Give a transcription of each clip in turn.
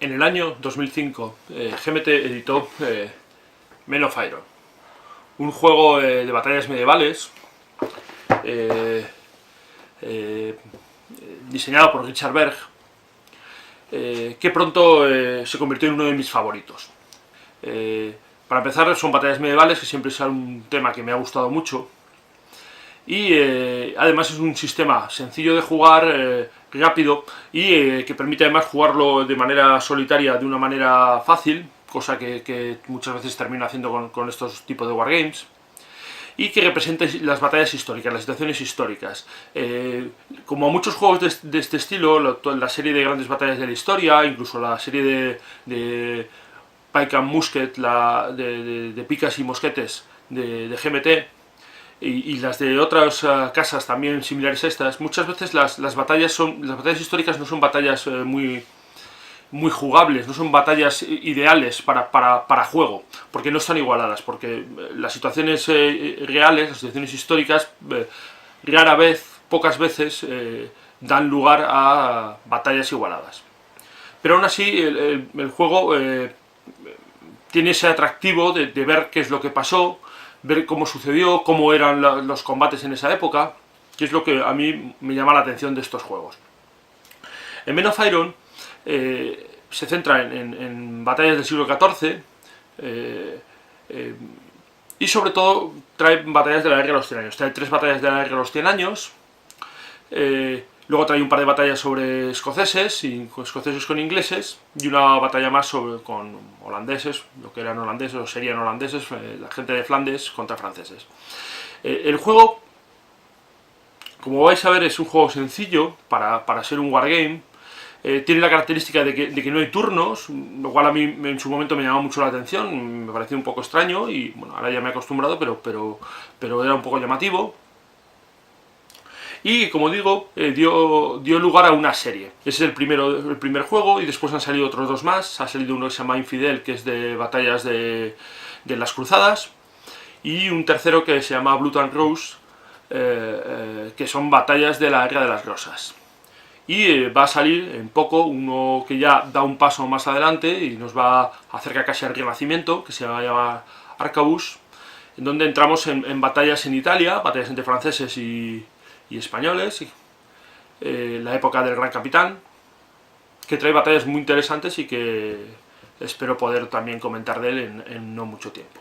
En el año 2005, GMT editó Men of Iron, un juego de batallas medievales diseñado por Richard Berg, que pronto se convirtió en uno de mis favoritos. Para empezar, son batallas medievales, que siempre es un tema que me ha gustado mucho, y además es un sistema sencillo de jugar, rápido, y que permite además jugarlo de manera solitaria, de una manera fácil, cosa que muchas veces termino haciendo con estos tipos de wargames, y que representa las batallas históricas, las situaciones históricas. Como muchos juegos de este estilo, la serie de grandes batallas de la historia, incluso la serie de Pike and Musket, de picas y mosquetes de GMT, y las de otras casas también similares a estas, muchas veces las batallas históricas no son batallas muy jugables, no son batallas ideales para juego, porque no están igualadas, porque las situaciones reales, las situaciones históricas, pocas veces, dan lugar a batallas igualadas. Pero aún así, el juego tiene ese atractivo de ver qué es lo que pasó, ver cómo sucedió, cómo eran los combates en esa época, que es lo que a mí me llama la atención de estos juegos. En Men of Iron se centra en batallas del siglo XIV, y sobre todo trae batallas de la Guerra de los 100 años. Trae 3 batallas de la Guerra de los 100 años, luego trae un par de batallas sobre escoceses, escoceses con ingleses, y una batalla más con holandeses, lo que eran holandeses o serían holandeses, la gente de Flandes contra franceses. El juego, como vais a ver, es un juego sencillo para ser un wargame. Tiene la característica de que no hay turnos, lo cual a mí en su momento me llamó mucho la atención, me pareció un poco extraño, y bueno, ahora ya me he acostumbrado, pero era un poco llamativo. Y como digo, dio lugar a una serie. Ese es el primer juego, y después han salido otros 2 más. Ha salido uno que se llama Infidel, que es de batallas de las cruzadas, y un tercero que se llama Blood and Rose, que son batallas de la Guerra de las Rosas. Y va a salir en poco uno que ya da un paso más adelante y nos va a acercar casi al Renacimiento, que se va a llamar Arcabus, en donde entramos en batallas en Italia, batallas entre franceses y españoles, la época del Gran Capitán, que trae batallas muy interesantes y que espero poder también comentar de él en no mucho tiempo.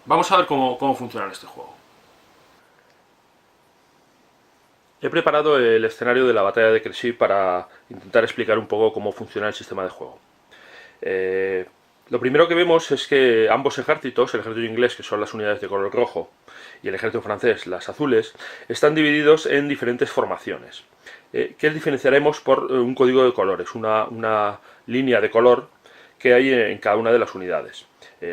Vamos a ver cómo funciona este juego. He preparado el escenario de la batalla de Crecy para intentar explicar un poco cómo funciona el sistema de juego. Lo primero que vemos es que ambos ejércitos, el ejército inglés, que son las unidades de color rojo, y el ejército francés, las azules, están divididos en diferentes formaciones, que diferenciaremos por un código de colores, una línea de color que hay en cada una de las unidades.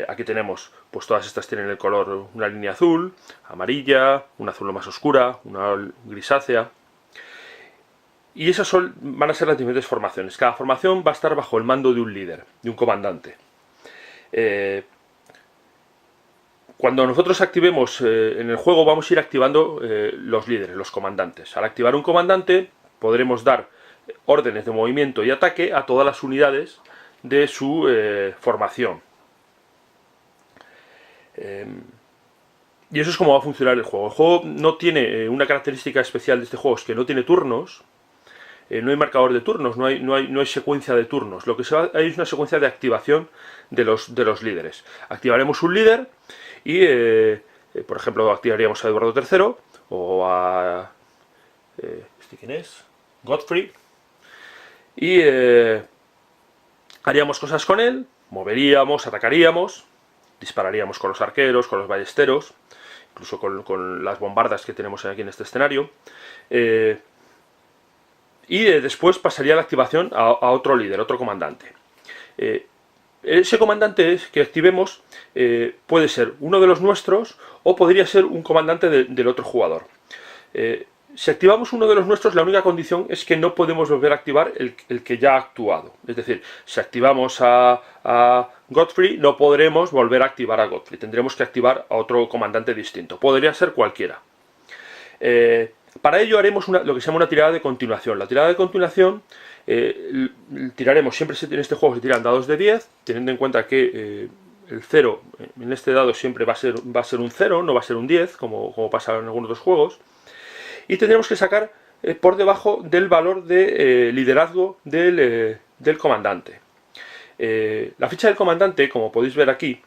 Aquí tenemos, pues todas estas tienen el color, una línea azul, amarilla, una azul más oscura, una grisácea. Y esas van a ser las diferentes formaciones. Cada formación va a estar bajo el mando de un líder, de un comandante. Cuando nosotros activemos en el juego, vamos a ir activando los líderes, los comandantes. Al activar un comandante, podremos dar órdenes de movimiento y ataque a todas las unidades de su formación. Y eso es como va a funcionar el juego. El juego no tiene una característica especial de este juego, es que no tiene turnos. No hay marcador de turnos, no hay secuencia de turnos. Lo que hay es una secuencia de activación de los líderes. Activaremos un líder y, por ejemplo, activaríamos a Eduardo III o a... ¿este quién es? Godfrey. Y haríamos cosas con él, moveríamos, atacaríamos, dispararíamos con los arqueros, con los ballesteros, incluso con las bombardas que tenemos aquí en este escenario. Y después pasaría la activación a otro líder, otro comandante. Ese comandante que activemos puede ser uno de los nuestros o podría ser un comandante del otro jugador. Si activamos uno de los nuestros, la única condición es que no podemos volver a activar el que ya ha actuado. Es decir, si activamos a Godfrey, no podremos volver a activar a Godfrey. Tendremos que activar a otro comandante distinto. Podría ser cualquiera. Para ello haremos lo que se llama una tirada de continuación. La tirada de continuación tiraremos, siempre en este juego se tiran dados de 10, teniendo en cuenta que el 0 en este dado siempre va a ser un 0, no va a ser un 10, como pasa en algunos otros juegos. Y tendremos que sacar por debajo del valor de liderazgo del comandante. La ficha del comandante, como podéis ver aquí,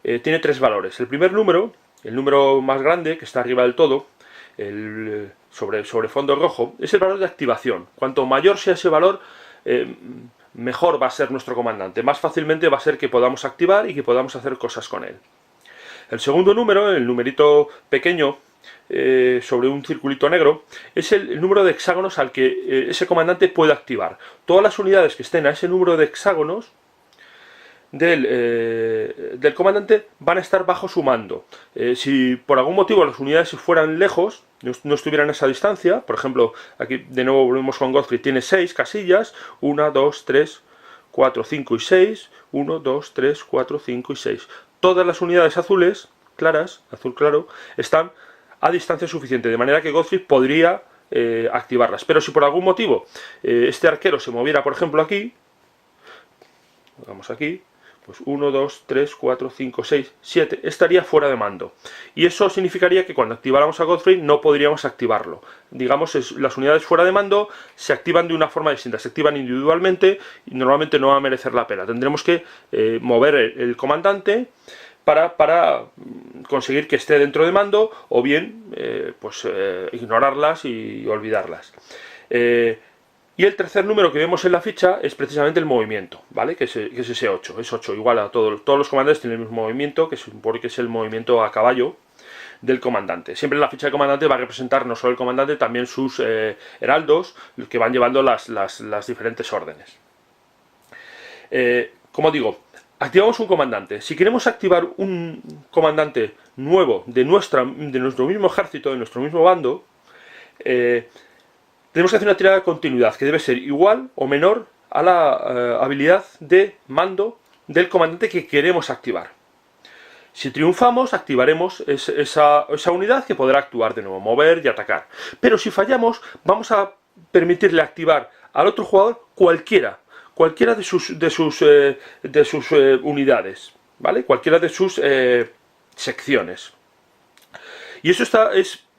tiene 3 valores. El primer número, el número más grande, que está arriba del todo, sobre fondo rojo, es el valor de activación. Cuanto mayor sea ese valor, mejor va a ser nuestro comandante. Más fácilmente va a ser que podamos activar y que podamos hacer cosas con él. El segundo número, el numerito pequeño, sobre un circulito negro, es el número de hexágonos al que ese comandante puede activar. Todas las unidades que estén a ese número de hexágonos del comandante van a estar bajo su mando. Si por algún motivo las unidades fueran lejos, no estuvieran a esa distancia, por ejemplo, aquí de nuevo volvemos con Godfrey, tiene 6 casillas, 1, 2, 3, 4, 5 y 6, 1, 2, 3, 4, 5 y 6. Todas las unidades azules, claras, azul claro, están a distancia suficiente, de manera que Godfrey podría activarlas. Pero si por algún motivo este arquero se moviera, por ejemplo, aquí, vamos aquí, pues 1, 2, 3, 4, 5, 6, 7, estaría fuera de mando. Y eso significaría que cuando activáramos a Godfrey no podríamos activarlo. Digamos, las unidades fuera de mando se activan de una forma distinta, se activan individualmente y normalmente no va a merecer la pena. Tendremos que mover el comandante para conseguir que esté dentro de mando o bien ignorarlas y olvidarlas. Y el tercer número que vemos en la ficha es precisamente el movimiento, ¿vale? Que es ese 8. Es 8, igual a todos los comandantes tienen el mismo movimiento, porque es el movimiento a caballo del comandante. Siempre la ficha del comandante va a representar no solo el comandante, también sus heraldos, los que van llevando las diferentes órdenes. Como digo, activamos un comandante. Si queremos activar un comandante nuevo de nuestro mismo ejército, de nuestro mismo bando, tenemos que hacer una tirada de continuidad que debe ser igual o menor a la habilidad de mando del comandante que queremos activar. Si triunfamos, activaremos esa unidad que podrá actuar de nuevo, mover y atacar. Pero si fallamos, vamos a permitirle activar al otro jugador cualquiera de sus unidades, ¿vale? Cualquiera de sus secciones. Y eso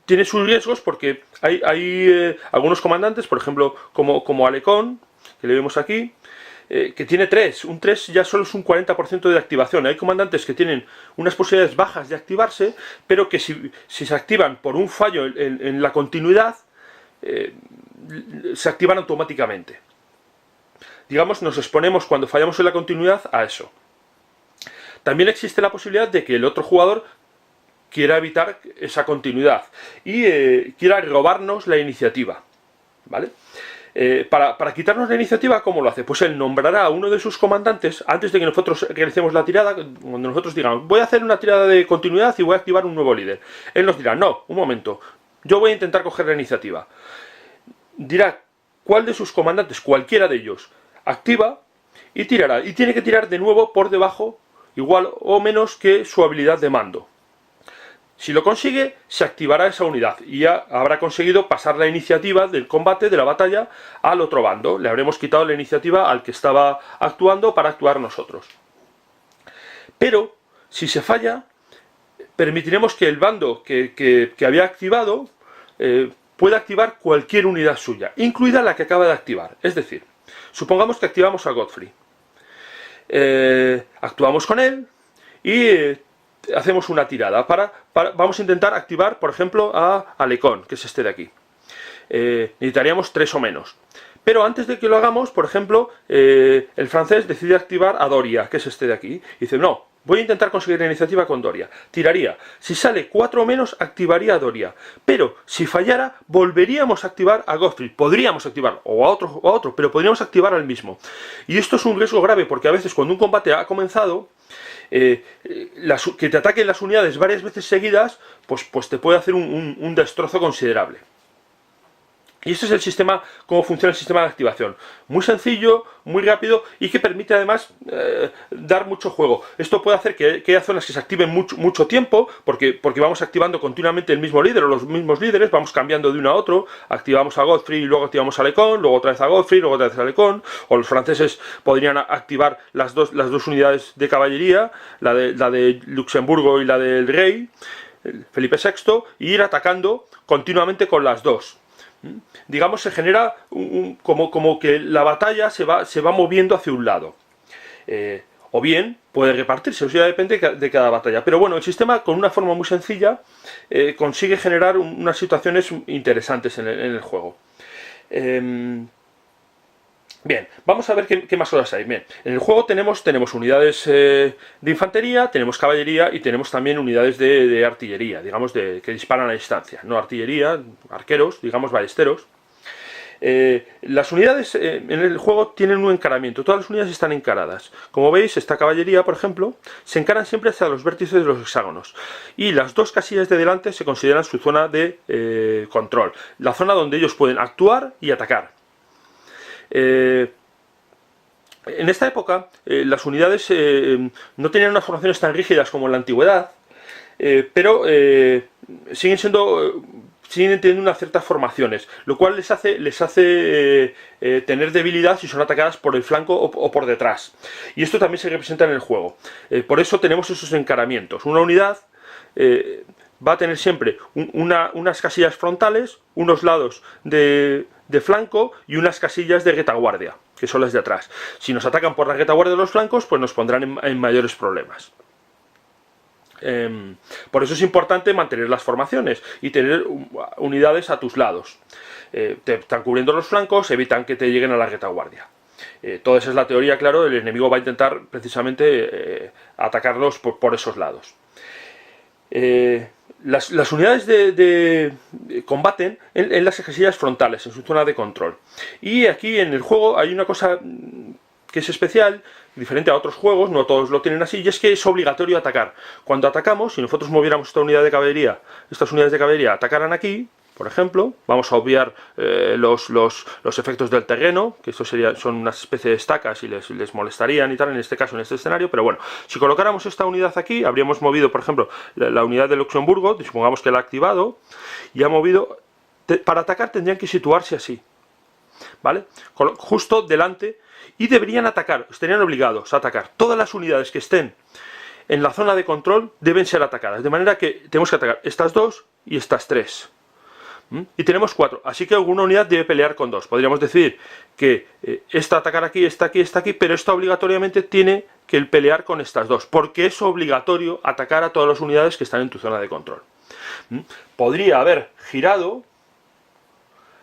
tiene sus riesgos porque hay algunos comandantes, por ejemplo, como Alecón, que le vemos aquí, que tiene 3. Un 3 ya solo es un 40% de activación. Hay comandantes que tienen unas posibilidades bajas de activarse, pero que si se activan por un fallo en la continuidad, se activan automáticamente. Digamos, nos exponemos cuando fallamos en la continuidad a eso. También existe la posibilidad de que el otro jugador quiera evitar esa continuidad y quiera robarnos la iniciativa, ¿vale? Para quitarnos la iniciativa, ¿cómo lo hace? Pues él nombrará a uno de sus comandantes antes de que nosotros realicemos la tirada. Cuando nosotros digamos, voy a hacer una tirada de continuidad y voy a activar un nuevo líder, él nos dirá, no, un momento, yo voy a intentar coger la iniciativa. Dirá cuál de sus comandantes, cualquiera de ellos, activa y tirará. Y tiene que tirar de nuevo por debajo, igual o menos que su habilidad de mando. Si lo consigue, se activará esa unidad y ya habrá conseguido pasar la iniciativa del combate, de la batalla, al otro bando. Le habremos quitado la iniciativa al que estaba actuando para actuar nosotros. Pero, si se falla, permitiremos que el bando que había activado pueda activar cualquier unidad suya, incluida la que acaba de activar. Es decir, supongamos que activamos a Godfrey. Actuamos con él y hacemos una tirada. Vamos a intentar activar, por ejemplo, a Alecón, que es este de aquí. Necesitaríamos 3 o menos. Pero antes de que lo hagamos, por ejemplo, el francés decide activar a Doria, que es este de aquí. Y dice, no, voy a intentar conseguir la iniciativa con Doria. Tiraría. Si sale 4 o menos, activaría a Doria. Pero si fallara, volveríamos a activar a Godfrey. Podríamos activar o a otro, pero podríamos activar al mismo. Y esto es un riesgo grave, porque a veces cuando un combate ha comenzado, que te ataquen las unidades varias veces seguidas, pues te puede hacer un destrozo considerable. Y este es el sistema, cómo funciona el sistema de activación. Muy sencillo, muy rápido y que permite además dar mucho juego. Esto puede hacer que haya zonas que se activen mucho tiempo, porque vamos activando continuamente el mismo líder o los mismos líderes, vamos cambiando de uno a otro. Activamos a Godfrey y luego activamos a Lecon, luego otra vez a Godfrey, luego otra vez a Lecon. O los franceses podrían activar las dos unidades de caballería, la de Luxemburgo y la del rey, Felipe VI, y ir atacando continuamente con las dos. Digamos, se genera como que la batalla se va moviendo hacia un lado. O bien puede repartirse, eso ya depende de cada batalla. Pero bueno, el sistema, con una forma muy sencilla, consigue generar unas situaciones interesantes en el juego. Bien, vamos a ver qué más cosas hay. Bien, en el juego tenemos unidades de infantería, tenemos caballería y tenemos también unidades de artillería, digamos, que disparan a distancia. No artillería, arqueros, digamos, ballesteros. Las unidades en el juego tienen un encaramiento, todas las unidades están encaradas. Como veis, esta caballería, por ejemplo, se encaran siempre hacia los vértices de los hexágonos. Y las dos casillas de delante se consideran su zona de control, la zona donde ellos pueden actuar y atacar. En esta época las unidades no tenían unas formaciones tan rígidas como en la antigüedad, pero siguen teniendo unas ciertas formaciones, lo cual les hace tener debilidad si son atacadas por el flanco o por detrás. Y esto también se representa en el juego. Por eso tenemos esos encaramientos. Una unidad va a tener siempre unas casillas frontales, unos lados de flanco y unas casillas de retaguardia, que son las de atrás. Si nos atacan por la retaguardia de los flancos, pues nos pondrán en mayores problemas. Por eso es importante mantener las formaciones y tener unidades a tus lados. Te están cubriendo los flancos, evitan que te lleguen a la retaguardia. Toda esa es la teoría, claro. El enemigo va a intentar precisamente atacarlos por esos lados. Las unidades combaten en las casillas frontales, en su zona de control. Y aquí en el juego hay una cosa que es especial, diferente a otros juegos, no todos lo tienen así, y es que es obligatorio atacar. Cuando atacamos, si nosotros moviéramos esta unidad de caballería, estas unidades de caballería atacaran aquí, por ejemplo, vamos a obviar los efectos del terreno, que estos son una especie de estacas y les molestarían y tal, en este caso, en este escenario, pero bueno, si colocáramos esta unidad aquí, habríamos movido, por ejemplo, la unidad de Luxemburgo, supongamos que la ha activado, y ha movido, para atacar tendrían que situarse así, ¿vale? Justo delante, y deberían atacar, estarían obligados a atacar. Todas las unidades que estén en la zona de control deben ser atacadas, de manera que tenemos que atacar estas dos y estas tres. Y tenemos 4, así que alguna unidad debe pelear con 2. Podríamos decir que esta atacar aquí, esta aquí, pero esta obligatoriamente tiene que pelear con estas dos, porque es obligatorio atacar a todas las unidades que están en tu zona de control. Podría haber girado,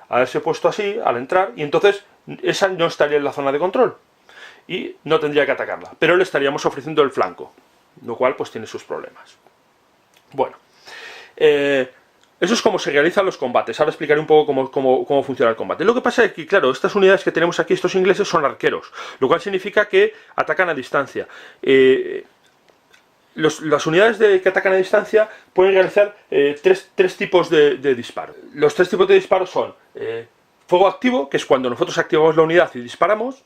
haberse puesto así al entrar, y entonces esa no estaría en la zona de control y no tendría que atacarla, pero le estaríamos ofreciendo el flanco, lo cual pues tiene sus problemas. Bueno, eso es como se realizan los combates. Ahora explicaré un poco cómo funciona el combate. Lo que pasa es que, claro, estas unidades que tenemos aquí, estos ingleses, son arqueros, lo cual significa que atacan a distancia. Las unidades que atacan a distancia pueden realizar tres tipos de disparos. Los 3 tipos de disparos son fuego activo, que es cuando nosotros activamos la unidad y disparamos.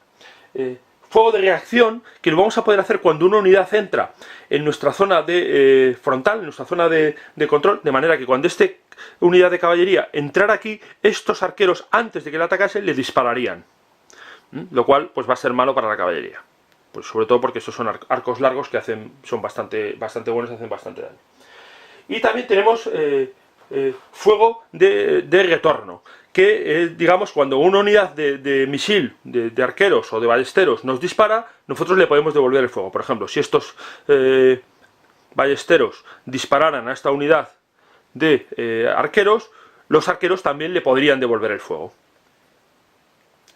Fuego de reacción, que lo vamos a poder hacer cuando una unidad entra en nuestra zona de frontal, en nuestra zona de control, de manera que cuando esta unidad de caballería entrara aquí, estos arqueros, antes de que la atacase, le dispararían. Lo cual pues va a ser malo para la caballería. Pues sobre todo porque estos son arcos largos que son bastante buenos y hacen bastante daño. Y también tenemos fuego de retorno, que digamos, cuando una unidad de misil, de arqueros o de ballesteros nos dispara, nosotros le podemos devolver el fuego. Por ejemplo, si estos ballesteros dispararan a esta unidad de arqueros, los arqueros también le podrían devolver el fuego,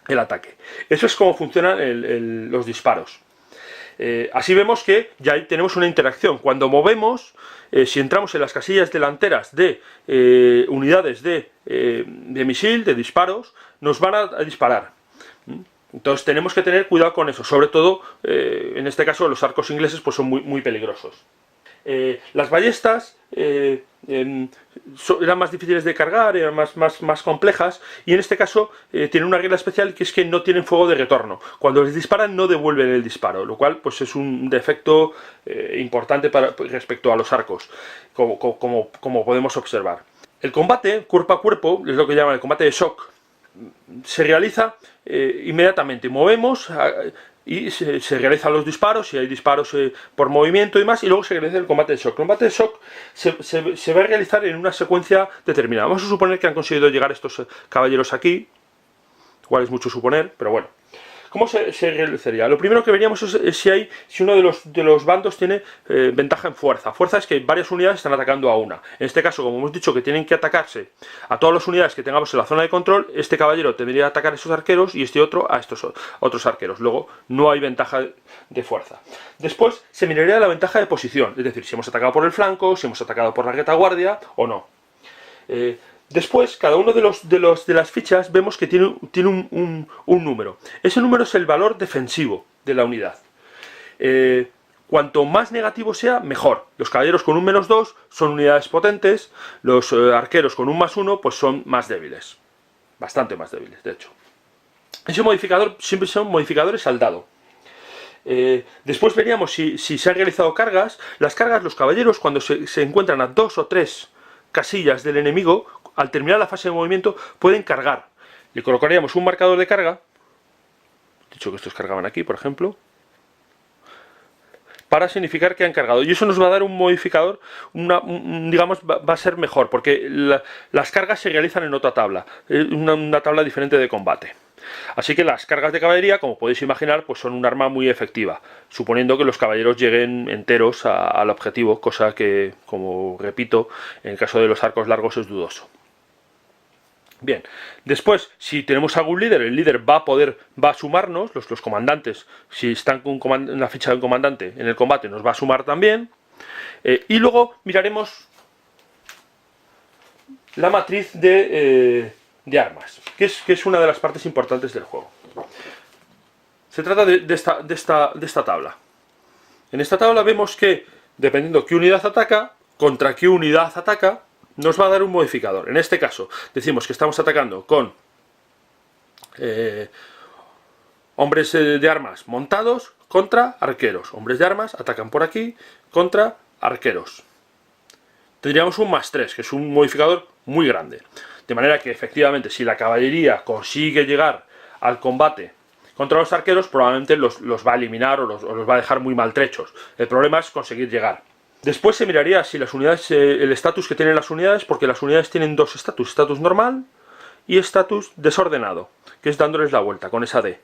el ataque. Eso es como funcionan los disparos. Así vemos que ya tenemos una interacción. Cuando movemos, si entramos en las casillas delanteras de unidades de misil, de disparos, nos van a disparar. Entonces tenemos que tener cuidado con eso. Sobre todo, en este caso, los arcos ingleses pues son muy peligrosos. Las ballestas eran más difíciles de cargar, eran más complejas, y en este caso tienen una regla especial, que es que no tienen fuego de retorno. Cuando les disparan no devuelven el disparo, lo cual pues es un defecto importante respecto a los arcos, como podemos observar. El combate cuerpo a cuerpo, es lo que llaman el combate de shock, se realiza inmediatamente. Movemos y se realizan los disparos, si hay disparos por movimiento y más, y luego se realiza el combate de shock. El combate de shock se va a realizar en una secuencia determinada. Vamos a suponer que han conseguido llegar estos caballeros aquí, igual es mucho suponer, pero bueno. ¿Cómo se realizaría? Lo primero que veríamos es si uno de los bandos tiene ventaja en fuerza. Fuerza es que varias unidades están atacando a una. En este caso, como hemos dicho que tienen que atacarse a todas las unidades que tengamos en la zona de control, este caballero tendría que atacar a esos arqueros y este otro a estos otros arqueros. Luego, no hay ventaja de fuerza. Después, se miraría la ventaja de posición, es decir, si hemos atacado por el flanco, si hemos atacado por la retaguardia o no. Después, cada uno de las fichas vemos que tiene un número. Ese número es el valor defensivo de la unidad. Cuanto más negativo sea, mejor. Los caballeros con un -2 son unidades potentes, los arqueros con un +1 pues son más débiles. Bastante más débiles, de hecho. Ese modificador siempre son modificadores al dado. Después veríamos si se han realizado cargas. Las cargas, los caballeros, cuando se encuentran a 2 o 3 casillas del enemigo, al terminar la fase de movimiento pueden cargar. Le colocaríamos un marcador de carga, dicho que estos cargaban aquí, por ejemplo, para significar que han cargado, y eso nos va a dar un modificador, digamos, va a ser mejor, porque las cargas se realizan en otra tabla, una tabla diferente de combate. Así que las cargas de caballería, como podéis imaginar, pues son un arma muy efectiva, suponiendo que los caballeros lleguen enteros al objetivo, cosa que, como repito, en el caso de los arcos largos es dudoso. Bien, después, si tenemos algún líder, el líder va a sumarnos, los comandantes, si están en la ficha de un comandante en el combate, nos va a sumar también. Y luego miraremos la matriz de armas, que es una de las partes importantes del juego. Se trata de esta tabla. En esta tabla vemos que, dependiendo qué unidad ataca, contra qué unidad ataca, nos va a dar un modificador. En este caso, decimos que estamos atacando con hombres de armas montados contra arqueros. Hombres de armas atacan por aquí contra arqueros. Tendríamos un +3, que es un modificador muy grande. De manera que, efectivamente, si la caballería consigue llegar al combate contra los arqueros, probablemente los va a eliminar o los va a dejar muy maltrechos. El problema es conseguir llegar. Después se miraría si las unidades, el estatus que tienen las unidades, porque las unidades tienen dos estatus, estatus normal y estatus desordenado, que es dándoles la vuelta con esa D,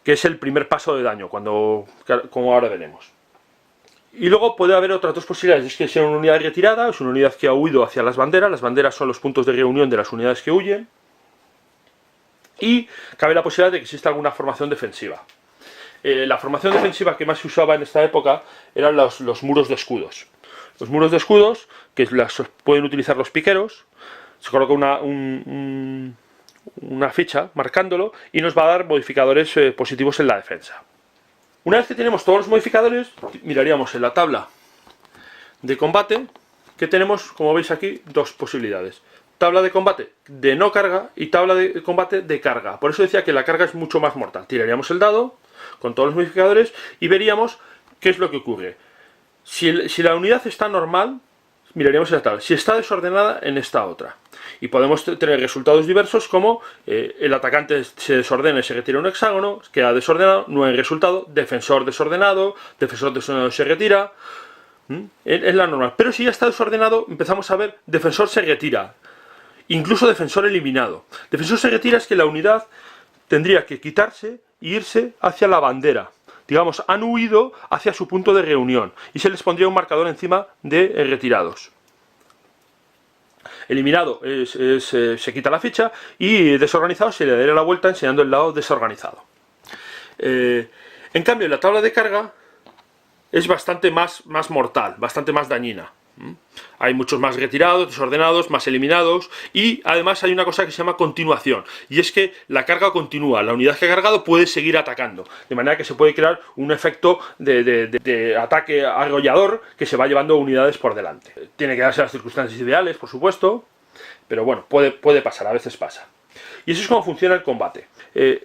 que es el primer paso de daño, como ahora veremos. Y luego puede haber otras dos posibilidades, es que sea una unidad retirada, es una unidad que ha huido hacia las banderas son los puntos de reunión de las unidades que huyen, y cabe la posibilidad de que exista alguna formación defensiva. La formación defensiva que más se usaba en esta época eran los muros de escudos. Los muros de escudos, que las pueden utilizar los piqueros, se coloca una ficha marcándolo y nos va a dar modificadores positivos en la defensa. Una vez que tenemos todos los modificadores, miraríamos en la tabla de combate, que tenemos, como veis aquí, dos posibilidades. Tabla de combate de no carga y tabla de combate de carga. Por eso decía que la carga es mucho más mortal. Tiraríamos el dado con todos los modificadores y veríamos qué es lo que ocurre. Si la unidad está normal, miraríamos en la tabla. Si está desordenada, en esta otra. Y podemos tener resultados diversos como el atacante se desordena y se retira un hexágono, queda desordenado, no hay resultado, defensor desordenado se retira. Es la normal. Pero si ya está desordenado, empezamos a ver defensor se retira. Incluso defensor eliminado. Defensor se retira es que la unidad tendría que quitarse e irse hacia la bandera. Digamos, han huido hacia su punto de reunión y se les pondría un marcador encima de retirados. Eliminado se quita la ficha y desorganizado se le daría la vuelta enseñando el lado desorganizado. En cambio, la tabla de carga es bastante más mortal, bastante más dañina. Hay muchos más retirados, desordenados, más eliminados, y además hay una cosa que se llama continuación, y es que la carga continúa, la unidad que ha cargado puede seguir atacando, de manera que se puede crear un efecto de ataque arrollador que se va llevando unidades por delante. Tiene que darse las circunstancias ideales, por supuesto, pero bueno, puede pasar, a veces pasa. Y eso es cómo funciona el combate.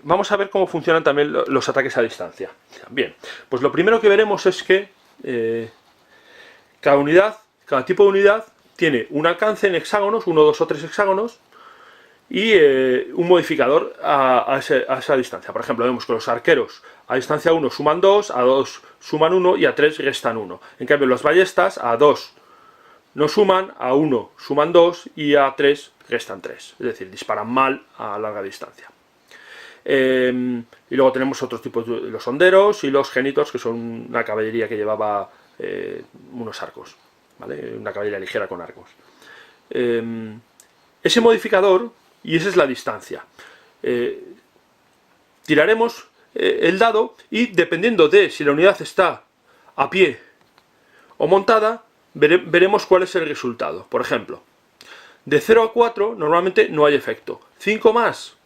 Vamos a ver cómo funcionan también los ataques a distancia. Bien, pues lo primero que veremos es que cada tipo de unidad tiene un alcance en hexágonos, 1, 2 o 3 hexágonos, y un modificador a esa distancia. Por ejemplo, vemos que los arqueros a distancia 1 suman 2, a 2 suman 1 y a 3 restan 1. En cambio, los ballestas a 2 no suman, a 1 suman 2 y a 3 restan 3. Es decir, disparan mal a larga distancia. Y luego tenemos otros tipos, los honderos y los génitos, que son una caballería que llevaba unos arcos, ¿vale? Una caballería ligera con arcos. Ese modificador, y esa es la distancia. Tiraremos el dado y dependiendo de si la unidad está a pie o montada, veremos cuál es el resultado. Por ejemplo, de 0 a 4 normalmente no hay efecto. 5 más,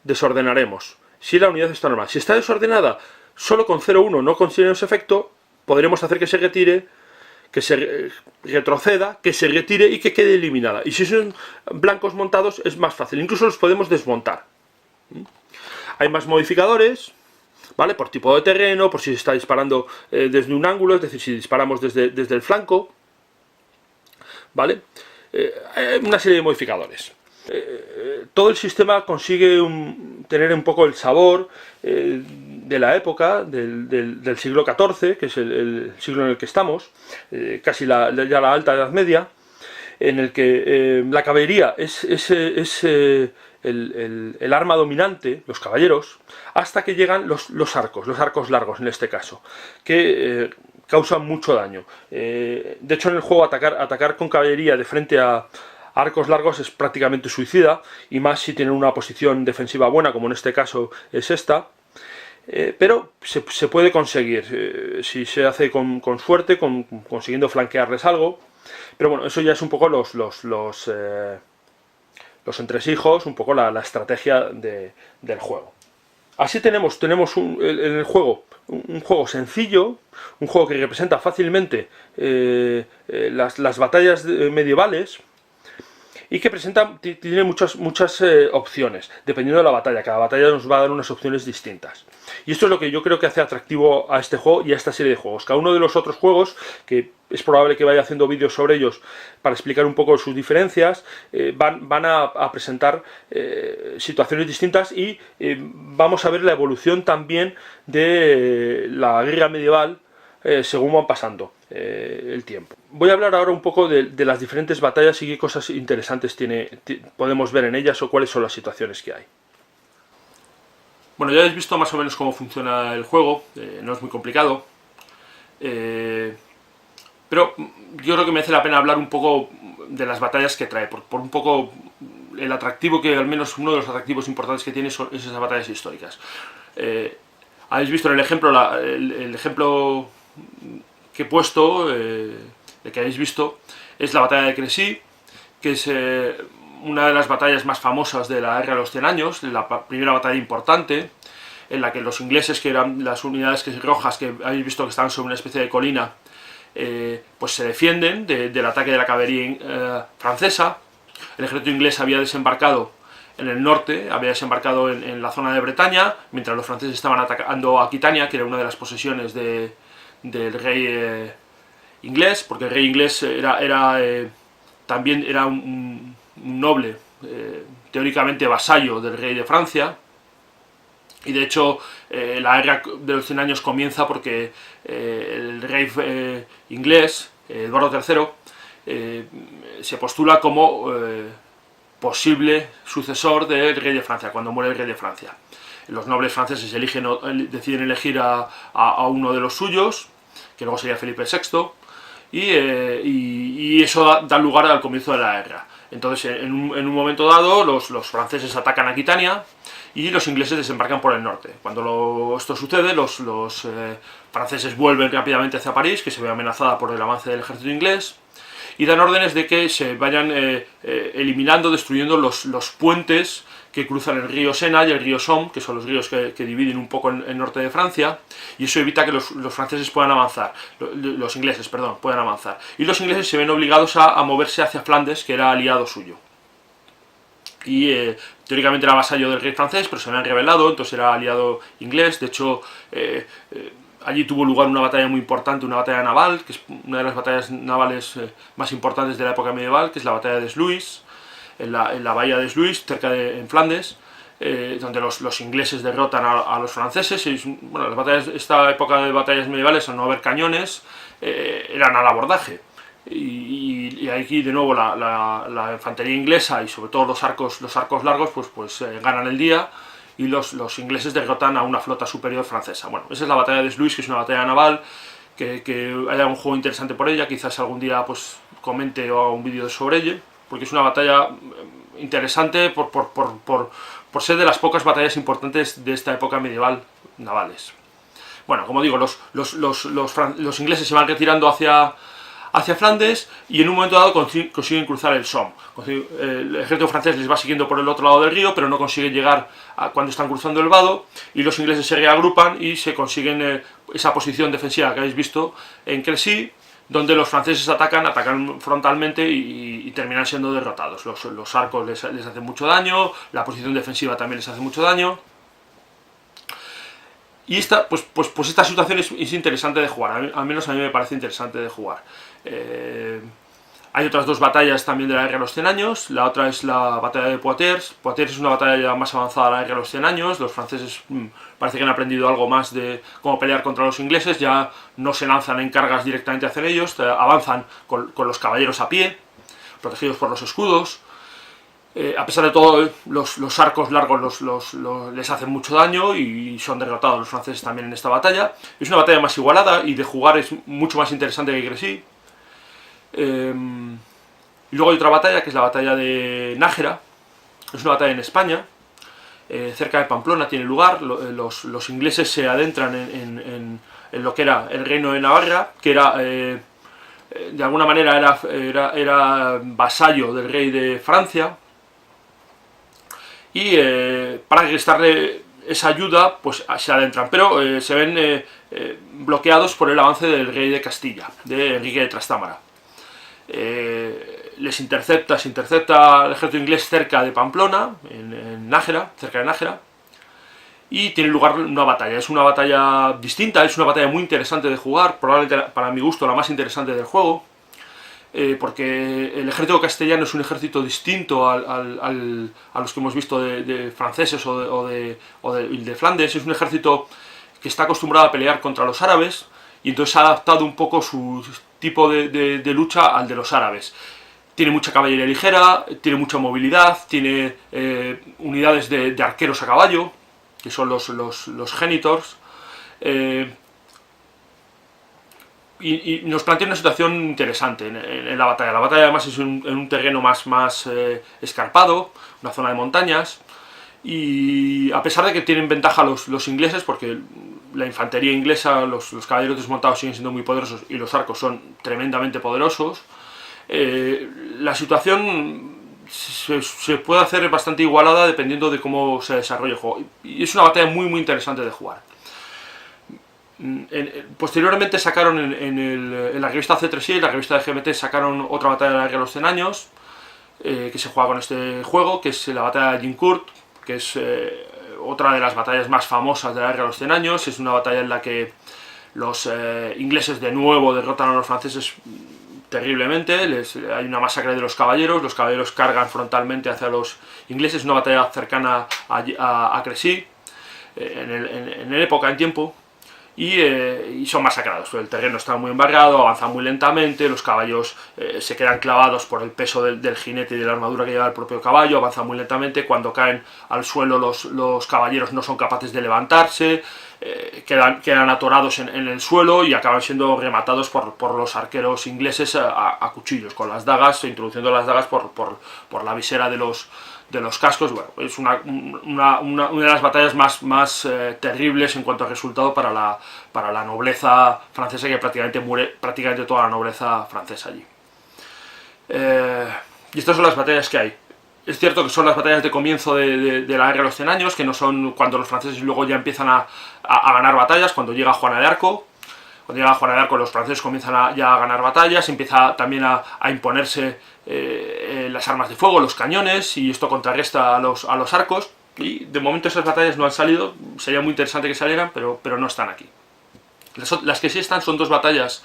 desordenaremos. Si la unidad está normal. Si está desordenada, solo con 0,1 no conseguiremos efecto, podremos hacer que se retire, que se retroceda, que se retire y que quede eliminada. Y si son blancos montados es más fácil, incluso los podemos desmontar. Hay más modificadores, ¿vale? Por tipo de terreno, por si se está disparando desde un ángulo, es decir, si disparamos desde el flanco, ¿vale? Hay una serie de modificadores. Todo el sistema consigue tener un poco el sabor de la época, del siglo XIV, que es el siglo en el que estamos, casi ya la alta Edad Media, en el que la caballería es el arma dominante, los caballeros, hasta que llegan los arcos largos en este caso, que causan mucho daño. De hecho, en el juego atacar con caballería de frente a arcos largos es prácticamente suicida, y más si tienen una posición defensiva buena, como en este caso es esta. Pero se puede conseguir, si se hace con suerte, consiguiendo flanquearles algo. Pero bueno, eso ya es un poco los entresijos, un poco la estrategia del juego. Así tenemos en el juego un juego sencillo, un juego que representa fácilmente las batallas medievales, y que tiene muchas opciones, dependiendo de la batalla. Cada batalla nos va a dar unas opciones distintas. Y esto es lo que yo creo que hace atractivo a este juego y a esta serie de juegos. Cada uno de los otros juegos, que es probable que vaya haciendo vídeos sobre ellos para explicar un poco sus diferencias, van a presentar situaciones distintas, y vamos a ver la evolución también de la guerra medieval según van pasando el tiempo. Voy a hablar ahora un poco de las diferentes batallas y qué cosas interesantes podemos ver en ellas, o cuáles son las situaciones que hay. Bueno, ya habéis visto más o menos cómo funciona el juego, no es muy complicado, pero yo creo que merece la pena hablar un poco de las batallas que trae, por un poco el atractivo, que al menos uno de los atractivos importantes que tiene son esas batallas históricas. Habéis visto en el ejemplo, el ejemplo que he puesto, el que habéis visto, es la batalla de Crécy, que es una de las batallas más famosas de la Guerra de los 100 años, la primera batalla importante, en la que los ingleses, que eran las unidades rojas que habéis visto que estaban sobre una especie de colina, pues se defienden del ataque de la caballería francesa. El ejército inglés había desembarcado en el norte, había desembarcado en la zona de Bretaña, mientras los franceses estaban atacando Aquitania, que era una de las posesiones del rey inglés, porque el rey inglés también era un noble, teóricamente vasallo del rey de Francia. Y de hecho la guerra de los 100 años comienza porque el rey inglés, Eduardo III, se postula como posible sucesor del rey de Francia, cuando muere el rey de Francia. Los nobles franceses deciden elegir a uno de los suyos, que luego sería Felipe VI, y eso da lugar al comienzo de la guerra. Entonces, en un momento dado, los franceses atacan Aquitania y los ingleses desembarcan por el norte. Cuando esto sucede, los franceses vuelven rápidamente hacia París, que se ve amenazada por el avance del ejército inglés, y dan órdenes de que se vayan eliminando, destruyendo los puentes que cruzan el río Sena y el río Somme, que son los ríos que dividen un poco el norte de Francia, y eso evita que los franceses puedan avanzar, los ingleses, perdón, puedan avanzar. Y los ingleses se ven obligados a moverse hacia Flandes, que era aliado suyo. Y teóricamente era vasallo del rey francés, pero se habían rebelado, entonces era aliado inglés. De hecho, allí tuvo lugar una batalla muy importante, una batalla naval, que es una de las batallas navales más importantes de la época medieval, que es la batalla de Sluis, en la bahía de Sluis, en Flandes, donde los ingleses derrotan a los franceses. Y, bueno, esta época de batallas medievales, al no haber cañones, eran al abordaje. Y aquí de nuevo la infantería inglesa y sobre todo los arcos largos pues ganan el día, y los ingleses derrotan a una flota superior francesa. Bueno, esa es la batalla de Sluis, que es una batalla naval, que haya un juego interesante por ella, quizás algún día pues comente o haga un vídeo sobre ella, porque es una batalla interesante por ser de las pocas batallas importantes de esta época medieval navales. Bueno, como digo, los ingleses se van retirando hacia Flandes, y en un momento dado consiguen cruzar el Somme. El ejército francés les va siguiendo por el otro lado del río, pero no consiguen llegar cuando están cruzando el vado, y los ingleses se reagrupan y se consiguen esa posición defensiva que habéis visto en Crécy, donde los franceses atacan frontalmente y terminan siendo derrotados. Los arcos les hacen mucho daño, la posición defensiva también les hace mucho daño. Y esta situación es interesante de jugar, al menos a mí me parece interesante de jugar. Hay otras dos batallas también de la Guerra de los 100 años, la otra es la batalla de Poitiers. Poitiers es una batalla ya más avanzada de la Guerra de los 100 años, los franceses parece que han aprendido algo más de cómo pelear contra los ingleses, ya no se lanzan en cargas directamente hacia ellos, avanzan con los caballeros a pie, protegidos por los escudos. A pesar de todo, los arcos largos les hacen mucho daño y son derrotados los franceses también en esta batalla. Es una batalla más igualada y de jugar es mucho más interesante que Crécy. Y luego hay otra batalla, que es la batalla de Nájera. Es una batalla en España, cerca de Pamplona tiene lugar. Los ingleses se adentran en lo que era el reino de Navarra, que era de alguna manera era vasallo del rey de Francia. Y para prestarle esa ayuda, pues se adentran, pero se ven bloqueados por el avance del rey de Castilla, de Enrique de Trastámara. Se intercepta el ejército inglés cerca de Pamplona, en Nájera, cerca de Nájera, y tiene lugar una batalla. Es una batalla distinta, es una batalla muy interesante de jugar, probablemente para mi gusto la más interesante del juego. Porque el ejército castellano es un ejército distinto a los que hemos visto de franceses o de Flandes. Es un ejército que está acostumbrado a pelear contra los árabes, y entonces ha adaptado un poco su tipo de lucha al de los árabes. Tiene mucha caballería ligera, tiene mucha movilidad, tiene unidades de arqueros a caballo, que son los genitors. Y nos plantea una situación interesante en la batalla. La batalla además es en un terreno más escarpado, una zona de montañas, y a pesar de que tienen ventaja los ingleses, porque la infantería inglesa, los caballeros desmontados siguen siendo muy poderosos y los arcos son tremendamente poderosos, la situación se puede hacer bastante igualada dependiendo de cómo se desarrolle el juego. Y es una batalla muy interesante de jugar. Posteriormente sacaron en la revista C3I y la revista de GMT sacaron otra batalla de la Guerra de los 100 años, que se juega con este juego, que es la batalla de Agincourt, que es otra de las batallas más famosas de la Guerra de los 100 años. Es una batalla en la que los ingleses de nuevo derrotan a los franceses terriblemente. Hay una masacre de los caballeros cargan frontalmente hacia los ingleses. Es una batalla cercana a Crécy, en época, en tiempo. Y son masacrados. El terreno está muy embargado, avanzan muy lentamente, los caballos se quedan clavados por el peso del jinete y de la armadura que lleva el propio caballo, avanzan muy lentamente. Cuando caen al suelo los caballeros no son capaces de levantarse, quedan atorados en el suelo y acaban siendo rematados por los arqueros ingleses a cuchillos, con las dagas, introduciendo las dagas por la visera de los cascos. Bueno, es una de las batallas más terribles en cuanto a resultado para la nobleza francesa, que prácticamente muere toda la nobleza francesa allí. Y estas son las batallas que hay. Es cierto que son las batallas de comienzo de la Guerra de los 100 años, que no son cuando los franceses luego ya empiezan a ganar batallas, cuando llega Juana de Arco. Cuando llega Juana de Arco los franceses comienzan ya a ganar batallas, empieza también a imponerse las armas de fuego, los cañones, y esto contrarresta a los arcos. Y de momento esas batallas no han salido, sería muy interesante que salieran, pero no están aquí. Las que sí están son dos batallas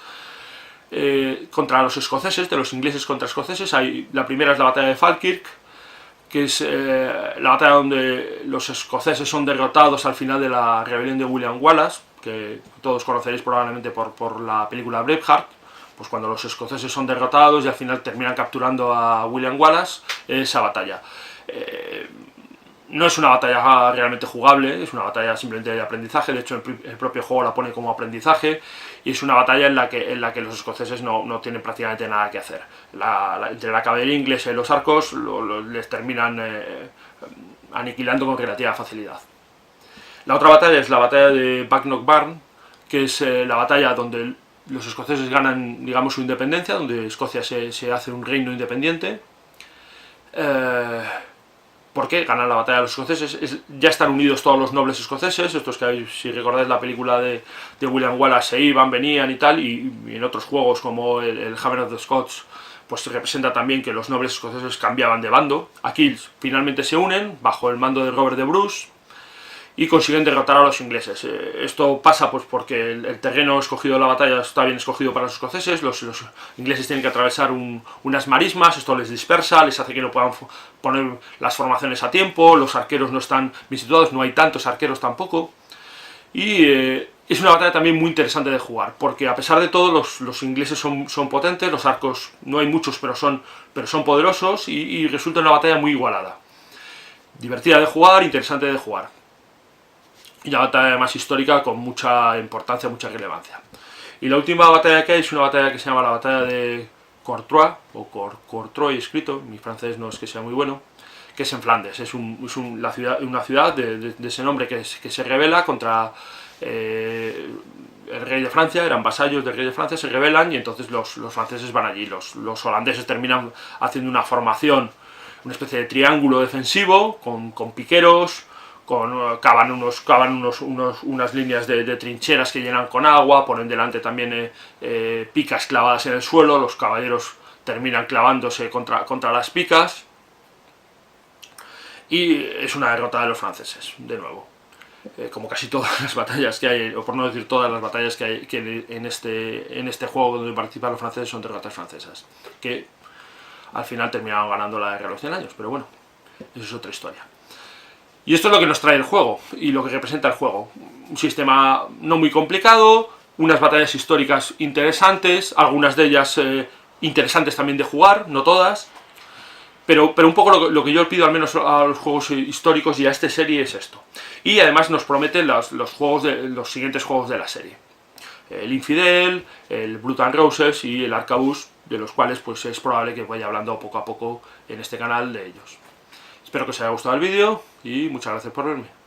contra los escoceses, de los ingleses contra escoceses. La primera es la batalla de Falkirk, que es la batalla donde los escoceses son derrotados al final de la rebelión de William Wallace, que todos conoceréis probablemente por la película Braveheart. Pues cuando los escoceses son derrotados y al final terminan capturando a William Wallace, esa batalla. No es una batalla realmente jugable, es una batalla simplemente de aprendizaje. De hecho el propio juego la pone como aprendizaje, y es una batalla en la que los escoceses no tienen prácticamente nada que hacer. Entre la caballería inglesa y los arcos les terminan aniquilando con relativa facilidad. La otra batalla es la batalla de Bannockburn, que es la batalla donde los escoceses ganan, digamos, su independencia, donde Escocia se hace un reino independiente. ¿Por qué ganan la batalla de los escoceses? Ya están unidos todos los nobles escoceses, estos que, si recordáis la película de William Wallace, se iban, venían y tal, y en otros juegos como el Hammer of the Scots, pues representa también que los nobles escoceses cambiaban de bando. Aquí finalmente se unen bajo el mando de Robert de Bruce y consiguen derrotar a los ingleses. Esto pasa pues porque el terreno escogido de la batalla está bien escogido para los escoceses. Los ingleses tienen que atravesar unas marismas, esto les dispersa, les hace que no puedan poner las formaciones a tiempo, los arqueros no están bien situados, no hay tantos arqueros tampoco. Y es una batalla también muy interesante de jugar, porque a pesar de todo los ingleses son potentes, los arcos no hay muchos, pero son poderosos, y resulta una batalla muy igualada. Divertida de jugar, interesante de jugar. Y la batalla más histórica con mucha importancia, mucha relevancia. Y la última batalla que hay es una batalla que se llama la batalla de Courtrai, o Courtrai escrito, mi francés no es que sea muy bueno, que es en Flandes. Es una ciudad de ese nombre que se rebela contra el rey de Francia, eran vasallos del rey de Francia, se rebelan y entonces los franceses van allí. Los holandeses terminan haciendo una formación, una especie de triángulo defensivo con piqueros, cavan unas líneas de trincheras que llenan con agua, ponen delante también picas clavadas en el suelo, los caballeros terminan clavándose contra las picas, y es una derrota de los franceses, de nuevo. Como casi todas las batallas que hay, o por no decir todas las batallas que hay en este juego donde participan los franceses, son derrotas francesas, que al final terminaron ganando la Guerra de los 100 años, pero bueno, eso es otra historia. Y esto es lo que nos trae el juego, y lo que representa el juego. Un sistema no muy complicado, unas batallas históricas interesantes, algunas de ellas interesantes también de jugar, no todas, pero un poco lo que yo pido al menos a los juegos históricos y a esta serie es esto. Y además nos prometen los siguientes juegos de la serie. El Infidel, el Blood and Roses y el Arquebus, de los cuales pues es probable que vaya hablando poco a poco en este canal de ellos. Espero que os haya gustado el vídeo y muchas gracias por verme.